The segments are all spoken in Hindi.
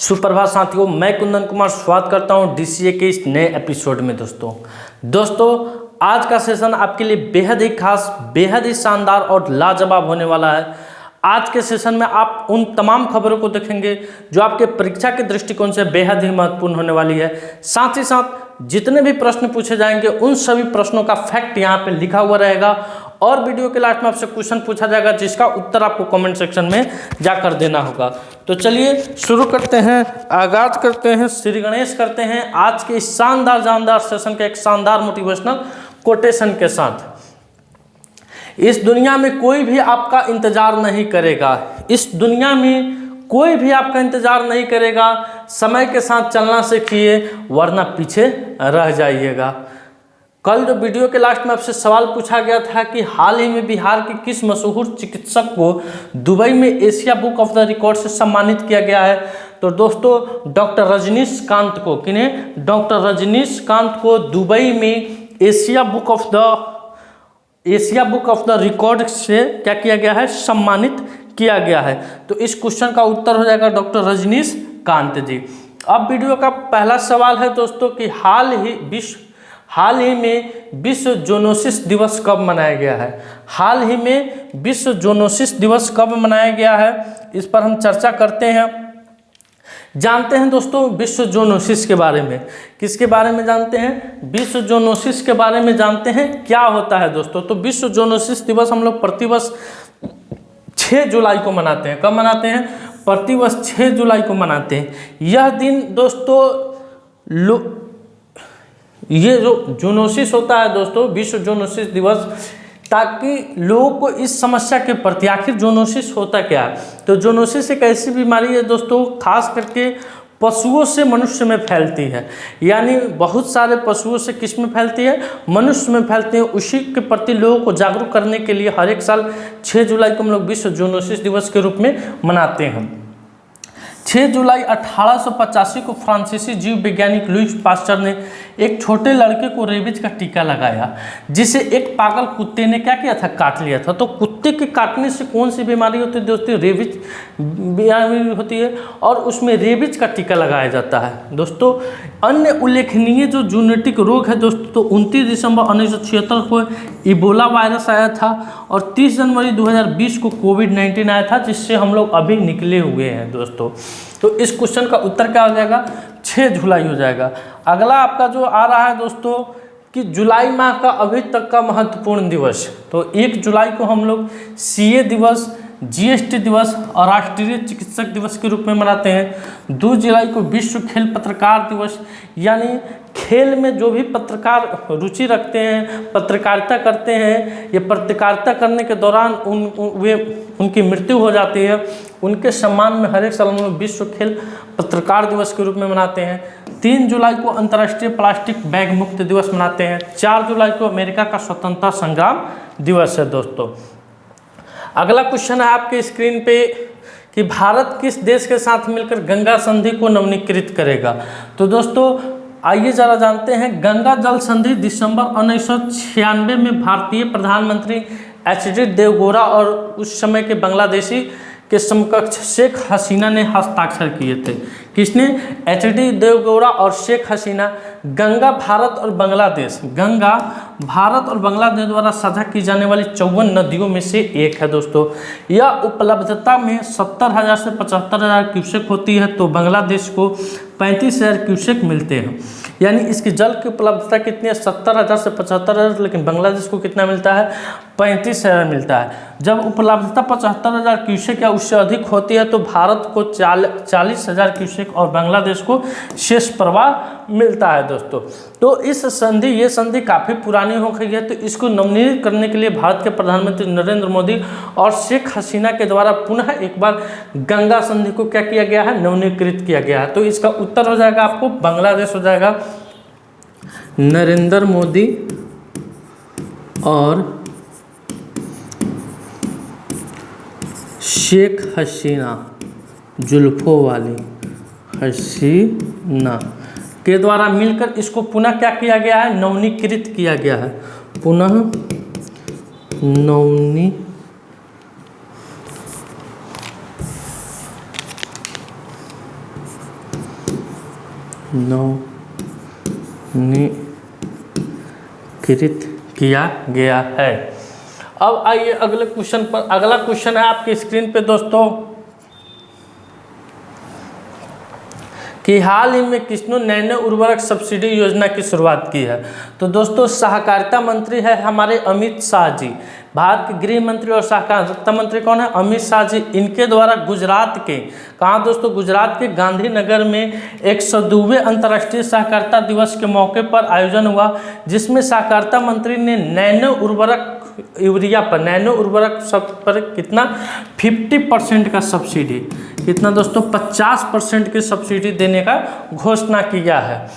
सुप्रभात साथियों, मैं कुंदन कुमार स्वागत करता हूं डीसीए के इस नए एपिसोड में। दोस्तों आज का सेशन आपके लिए बेहद ही खास, बेहद ही शानदार और लाजवाब होने वाला है। आज के सेशन में आप उन तमाम खबरों को देखेंगे जो आपके परीक्षा के दृष्टिकोण से बेहद ही महत्वपूर्ण होने वाली है। साथ ही साथ जितने भी प्रश्न पूछे जाएंगे उन सभी प्रश्नों का फैक्ट यहाँ पे लिखा हुआ रहेगा और वीडियो के लास्ट में आपसे क्वेश्चन पूछा जाएगा जिसका उत्तर आपको कमेंट सेक्शन में जाकर देना होगा। तो चलिए शुरू करते हैं, आगाज करते हैं, श्री गणेश करते हैं आज के इस शानदार सेशन के एक शानदार मोटिवेशनल कोटेशन के साथ। इस दुनिया में कोई भी आपका इंतजार नहीं करेगा, इस दुनिया में कोई भी आपका इंतजार नहीं करेगा। समय के साथ चलना सीखिए वरना पीछे रह जाइएगा। कल जो वीडियो के लास्ट में आपसे सवाल पूछा गया था कि हाल ही में बिहार के किस मशहूर चिकित्सक को दुबई में Asia book of the record से सम्मानित किया गया है, तो दोस्तों डॉक्टर रजनीकांत को, किन्हें? डॉक्टर रजनीकांत को दुबई में Asia book of the record से क्या किया गया है? सम्मानित किया गया है। तो इस क्वेश्चन का उत्तर हो जाएगा डॉक्टर रजनीकांत जी। अब वीडियो का पहला सवाल है दोस्तों कि हाल ही में विश्व ज़ूनोसिस दिवस कब मनाया गया है? हाल ही में विश्व ज़ूनोसिस दिवस कब मनाया गया है, इस पर हम चर्चा करते हैं। जानते हैं दोस्तों विश्व ज़ूनोसिस के बारे में। किसके बारे में जानते हैं? विश्व ज़ूनोसिस के बारे में जानते हैं। क्या होता है दोस्तों? तो विश्व ज़ूनोसिस दिवस हम लोग प्रतिवर्ष 6 जुलाई को मनाते हैं। कब मनाते हैं? प्रतिवर्ष 6 जुलाई को मनाते हैं। यह दिन दोस्तों ये जो ज़ूनोसिस होता है दोस्तों, विश्व ज़ूनोसिस दिवस, ताकि लोगों को इस समस्या के प्रति, आखिर ज़ूनोसिस होता क्या है? तो ज़ूनोसिस एक ऐसी बीमारी है दोस्तों, खास करके पशुओं से मनुष्य में फैलती है। यानी बहुत सारे पशुओं से किस में फैलती है? मनुष्य में फैलती है। उसी के प्रति लोगों को जागरूक करने के लिए हर एक साल 6 जुलाई को हम लोग विश्व ज़ूनोसिस दिवस के रूप में मनाते हैं। 6 जुलाई 1885 को फ्रांसीसी जीव वैज्ञानिक लुईस पास्चर ने एक छोटे लड़के को रेबीज का टीका लगाया, जिसे एक पागल कुत्ते ने क्या किया था? काट लिया था। तो कुत्ते के काटने से कौन सी बीमारी होती है दोस्तों? रेबीज बीमारी होती है और उसमें रेबीज का टीका लगाया जाता है। दोस्तों अन्य उल्लेखनीय जो जूनोटिक रोग है दोस्तों, तो 29 दिसंबर 1976 को इबोला वायरस आया था और 30 जनवरी 2020 को कोविड-19 आया था, जिससे हम लोग अभी निकले हुए हैं दोस्तों। तो इस क्वेश्चन का उत्तर क्या हो जाएगा? 6 जुलाई हो जाएगा। अगला आपका जो आ रहा है दोस्तों कि जुलाई माह का अभी तक का महत्वपूर्ण दिवस, तो 1 जुलाई को हम लोग सीए दिवस, जीएसटी दिवस और राष्ट्रीय चिकित्सक दिवस के रूप में मनाते हैं। 2 जुलाई को विश्व खेल पत्रकार दिवस, यानी खेल में जो भी पत्रकार रुचि रखते हैं, पत्रकारिता करते हैं, ये पत्रकारिता करने के दौरान उनकी मृत्यु हो जाती है, उनके सम्मान में हर एक साल हम लोग विश्व खेल पत्रकार दिवस के रूप में मनाते हैं। 3 जुलाई को अंतर्राष्ट्रीय प्लास्टिक बैग मुक्त दिवस मनाते हैं। 4 जुलाई को अमेरिका का स्वतंत्रता संग्राम दिवस है दोस्तों। अगला क्वेश्चन है आपके स्क्रीन पे कि भारत किस देश के साथ मिलकर गंगा संधि को नवीनीकृत करेगा? तो दोस्तों आइए जरा जानते हैं। गंगा जल संधि दिसंबर 1996 में भारतीय प्रधानमंत्री एच.डी. देवगौड़ा और उस समय के बांग्लादेशी के समकक्ष शेख हसीना ने हस्ताक्षर किए थे। किसने? एच.डी. देवगौड़ा और शेख हसीना। गंगा भारत और बांग्लादेश द्वारा साझा की जाने वाली 54 नदियों में से एक है दोस्तों। यह उपलब्धता में 70,000 से 75,000 क्यूसेक होती है, तो बांग्लादेश को 35,000 क्यूसेक मिलते हैं। यानी इसकी जल की उपलब्धता कितनी है? 70,000 से 75,000, लेकिन बांग्लादेश को कितना मिलता है? 35,000 मिलता है। जब उपलब्धता 75,000 क्यूसेक या उससे अधिक होती है तो भारत को 40,000 क्यूसेक और बांग्लादेश को शेष प्रवाह मिलता है दोस्तों। तो ये संधि काफ़ी पुरानी हो गई है, तो इसको नवीनीकृत करने के लिए भारत के प्रधानमंत्री नरेंद्र मोदी और शेख हसीना के द्वारा पुनः एक बार गंगा संधि को क्या किया गया है? नवीनीकृत किया गया है। तो इसका उत्तर हो जाएगा आपको बांग्लादेश हो जाएगा। नरेंद्र मोदी और शेख हसीना, जुल्फों वाली हसीना के द्वारा मिलकर इसको पुनः क्या किया गया है? नवीनीकृत किया गया है। पुनः नवीनीकृत किया गया है। अब आइए अगले क्वेश्चन पर। अगला क्वेश्चन है आपकी स्क्रीन पे दोस्तों कि हाल ही में किसने नैनो उर्वरक सब्सिडी योजना की शुरुआत की है। तो दोस्तों सहकारिता मंत्री है हमारे अमित शाह जी। भारत के गृह मंत्री और सहकारिता मंत्री कौन है? अमित शाह जी। इनके द्वारा गुजरात के, कहाँ दोस्तों? गुजरात के गांधीनगर में 102वें अंतर्राष्ट्रीय सहकारिता दिवस के मौके पर आयोजन हुआ, जिसमें सहकारिता मंत्री ने नैनो उर्वरक यूरिया पर, नैनो उर्वरक सब पर कितना 50% का सब्सिडी, कितना दोस्तों 50% की सब्सिडी देने का घोषणा किया है।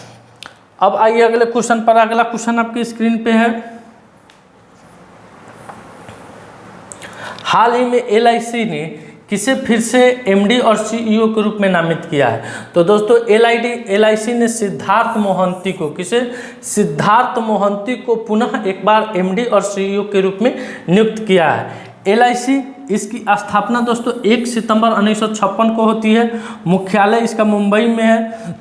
अब आइए अगले क्वेश्चन पर। अगला क्वेश्चन आपकी स्क्रीन पे है, हाल ही में LIC ने किसे फिर से MD और CEO के रूप में नामित किया है। तो दोस्तों LIC ने सिद्धार्थ मोहंती को, किसे? सिद्धार्थ मोहंती को पुनः एक बार MD और CEO के रूप में नियुक्त किया है। LIC इसकी स्थापना दोस्तों 1 सितंबर 1956 को होती है। मुख्यालय इसका मुंबई में है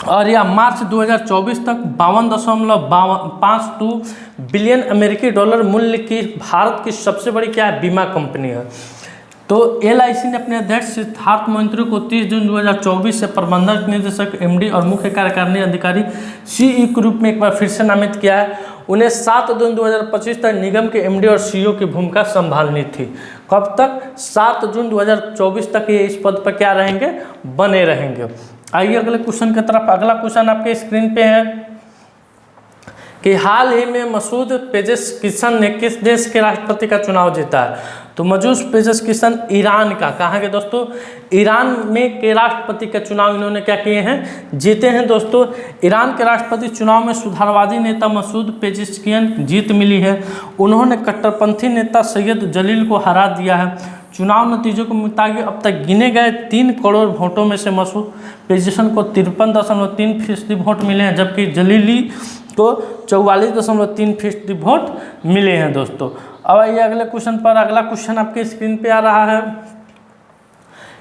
और यह मार्च 2024 तक 52.52 बिलियन अमेरिकी डॉलर मूल्य की भारत की सबसे बड़ी क्या है? बीमा कंपनी है। तो LIC ने अपने अध्यक्ष सिद्धार्थ मोहंती को 30 जून 2024 से प्रबंधक निदेशक MD और मुख्य कार्यकारिणी अधिकारी CEO के रूप में एक बार फिर से नामित किया है। उन्हें 7 जून 2025 तक निगम के MD और CEO की भूमिका संभालनी थी। कब तक? 7 जून 2024 तक ये इस पद पर क्या रहेंगे? बने रहेंगे। आइए अगले क्वेश्चन की तरफ। अगला क्वेश्चन आपके स्क्रीन पे है कि हाल ही में मसूद पेजेशकिशन ने किस देश के राष्ट्रपति का चुनाव जीता है। तो मसूद पेजेशकिशन ईरान का, कहाँ के दोस्तों? ईरान में के राष्ट्रपति का चुनाव इन्होंने क्या किए हैं? जीते हैं दोस्तों। ईरान के राष्ट्रपति चुनाव में सुधारवादी नेता मसूद पेजेशकियन जीत मिली है। उन्होंने कट्टरपंथी नेता सैयद जलील को हरा दिया है। चुनाव नतीजों के मुताबिक अब तक गिने गए 3 करोड़ वोटों में से मसूद पेजेशकियन को 53.3% वोट मिले हैं, जबकि जलीली को 44.3% वोट मिले हैं दोस्तों। अब आइए अगले क्वेश्चन पर। अगला क्वेश्चन आपके स्क्रीन पे आ रहा है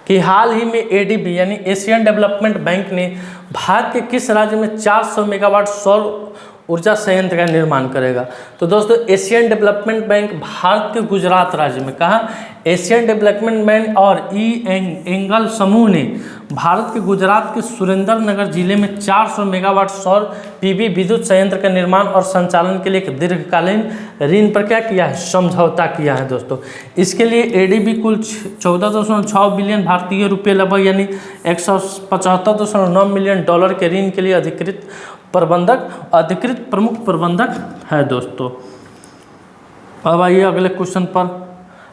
कि हाल ही में ADB यानी एशियन डेवलपमेंट बैंक ने भारत के किस राज्य में 400 मेगावाट सौर ऊर्जा संयंत्र का निर्माण करेगा। तो दोस्तों एशियन डेवलपमेंट बैंक भारत के गुजरात राज्य में, कहाँ? एशियन डेवलपमेंट बैंक और एंगल समूह ने भारत के गुजरात के सुरेंद्रनगर जिले में 400 मेगावाट सौर PV विद्युत संयंत्र का निर्माण और संचालन के लिए एक दीर्घकालीन ऋण पर क्या किया है? समझौता किया है दोस्तों। इसके लिए ADB कुल 14.6 बिलियन भारतीय रुपये लगभग यानी 175.9 मिलियन डॉलर के ऋण के लिए अधिकृत प्रमुख प्रबंधक है दोस्तों। अब आइए अगले क्वेश्चन पर।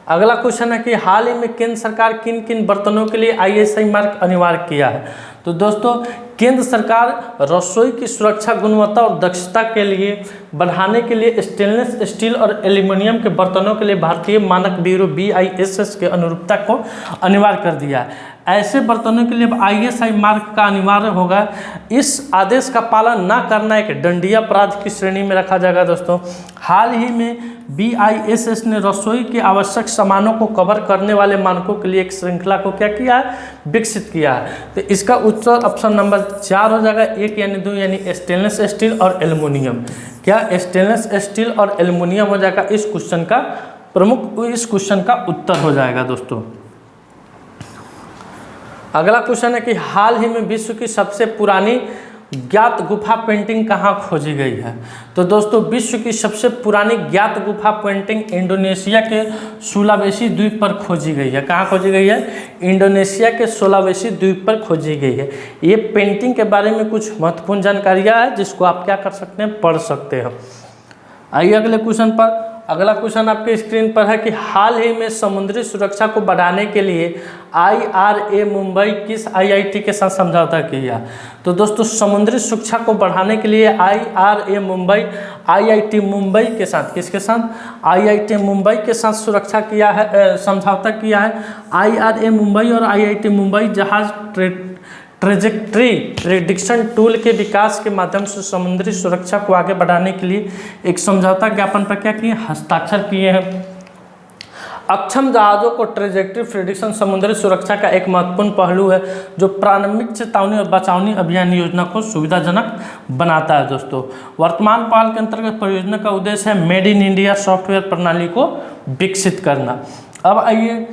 अगला क्वेश्चन है कि हाल ही में केंद्र सरकार किन किन बर्तनों के लिए ISI मार्क अनिवार्य किया है। तो दोस्तों केंद्र सरकार रसोई की सुरक्षा, गुणवत्ता और दक्षता के लिए बढ़ाने के लिए स्टेनलेस स्टील और एल्यूमिनियम के बर्तनों के लिए भारतीय मानक ब्यूरो BISS के अनुरूपता को अनिवार्य कर दिया है। ऐसे बर्तनों के लिए ISI मार्क का अनिवार्य होगा। इस आदेश का पालन न करना एक दंडनीय अपराध की श्रेणी में रखा जाएगा दोस्तों। हाल ही में BISS ने रसोई के आवश्यक सामानों को कवर करने वाले मानकों के लिए एक श्रृंखला को क्या किया है? विकसित किया है। तो इसका उत्तर ऑप्शन नंबर 4 हो जाएगा। 1 यानी 2 यानी स्टेनलेस स्टील और एल्युमिनियम। क्या? स्टेनलेस स्टील और एल्युमिनियम हो जाएगा इस क्वेश्चन का इस क्वेश्चन का उत्तर हो जाएगा दोस्तों। अगला क्वेश्चन है कि हाल ही में विश्व की सबसे पुरानी ज्ञात गुफा पेंटिंग कहाँ खोजी गई है। तो दोस्तों विश्व की सबसे पुरानी ज्ञात गुफा पेंटिंग इंडोनेशिया के सुलावेसी द्वीप पर खोजी गई है। कहाँ खोजी गई है? इंडोनेशिया के सुलावेसी द्वीप पर खोजी गई है। ये पेंटिंग के बारे में कुछ महत्वपूर्ण जानकारियाँ हैं जिसको आप क्या कर सकते हैं? पढ़ सकते हैं। आइए अगले क्वेश्चन पर। अगला क्वेश्चन आपके स्क्रीन पर है कि हाल ही में समुद्री सुरक्षा को बढ़ाने के लिए IRA मुंबई किस IIT के साथ समझौता किया। तो दोस्तों समुद्री सुरक्षा को बढ़ाने के लिए IRA मुंबई IIT मुंबई के साथ, किसके साथ? IIT मुंबई के साथ सुरक्षा किया है, समझौता किया है। IRA मुंबई और IIT मुंबई जहाज ट्रेजेक्ट्री प्रेडिक्शन टूल के विकास के माध्यम से समुद्री सुरक्षा को आगे बढ़ाने के लिए एक समझौता ज्ञापन पर क्या किए? हस्ताक्षर किए हैं। अक्षम जहाज़ों को ट्रेजेक्टरी प्रेडिक्शन समुद्री सुरक्षा का एक महत्वपूर्ण पहलू है जो प्रारंभिक चेतावनी और बचावनी अभियान योजना को सुविधाजनक बनाता है। दोस्तों, वर्तमान पहल के अंतर्गत परियोजना का उद्देश्य है मेड इन इंडिया सॉफ्टवेयर प्रणाली को विकसित करना। अब आइए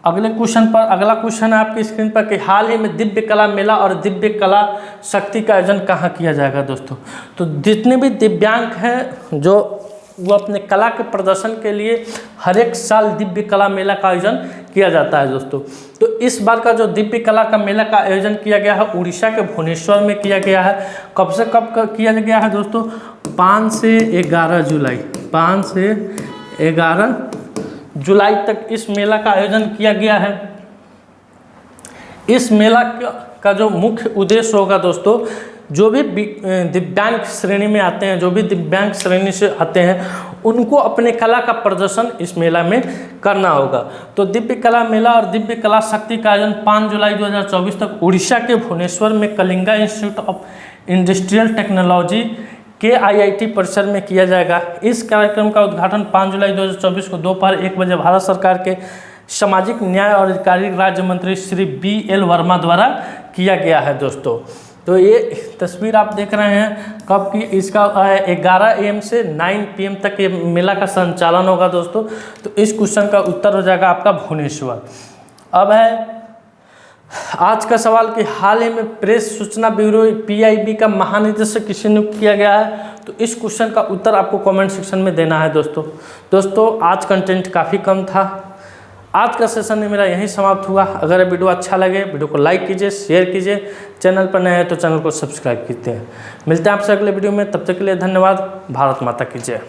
अगले क्वेश्चन पर। अगला क्वेश्चन है आपकी स्क्रीन पर कि हाल ही में दिव्य कला मेला और दिव्य कला शक्ति का आयोजन कहाँ किया जाएगा। दोस्तों, तो जितने भी दिव्यांग हैं जो वो अपने कला के प्रदर्शन के लिए हर एक साल दिव्य कला मेला का आयोजन किया जाता है। दोस्तों, तो इस बार का जो दिव्य कला का मेला का आयोजन किया गया है उड़ीसा के भुवनेश्वर में किया गया है। कब से कब किया गया है दोस्तों? 5 से 11 जुलाई, 5 से 11 जुलाई तक इस मेला का आयोजन किया गया है। इस मेला का जो मुख्य उद्देश्य होगा दोस्तों, जो भी दिव्यांग श्रेणी में आते हैं, जो भी दिव्यांग श्रेणी से आते हैं, उनको अपने कला का प्रदर्शन इस मेला में करना होगा। तो दिव्य कला मेला और दिव्य कला शक्ति का आयोजन 5 जुलाई 2024 तक उड़ीसा के भुवनेश्वर में Kalinga institute of industrial technology के IIT परिसर में किया जाएगा। इस कार्यक्रम का उद्घाटन 5 जुलाई 2024 को दोपहर 1 बजे भारत सरकार के सामाजिक न्याय और अधिकारिता राज्य मंत्री श्री BL वर्मा द्वारा किया गया है। दोस्तों, तो ये तस्वीर आप देख रहे हैं कब की, इसका 11 AM से 9 PM तक ये मेला का संचालन होगा। दोस्तों, तो इस क्वेश्चन का उत्तर हो जाएगा आपका भुवनेश्वर। अब है आज का सवाल कि हाल ही में प्रेस सूचना ब्यूरो PIB का महानिदेशक किसे नियुक्त किया गया है। तो इस क्वेश्चन का उत्तर आपको कमेंट सेक्शन में देना है। दोस्तों आज कंटेंट काफ़ी कम था। आज का सेशन मेरा यहीं समाप्त हुआ। अगर वीडियो अच्छा लगे वीडियो को लाइक कीजिए, शेयर कीजिए, चैनल पर नए हैं तो चैनल को सब्सक्राइब कीजिए। मिलते हैं आपसे अगले वीडियो में, तब तक के लिए धन्यवाद। भारत माता की जय।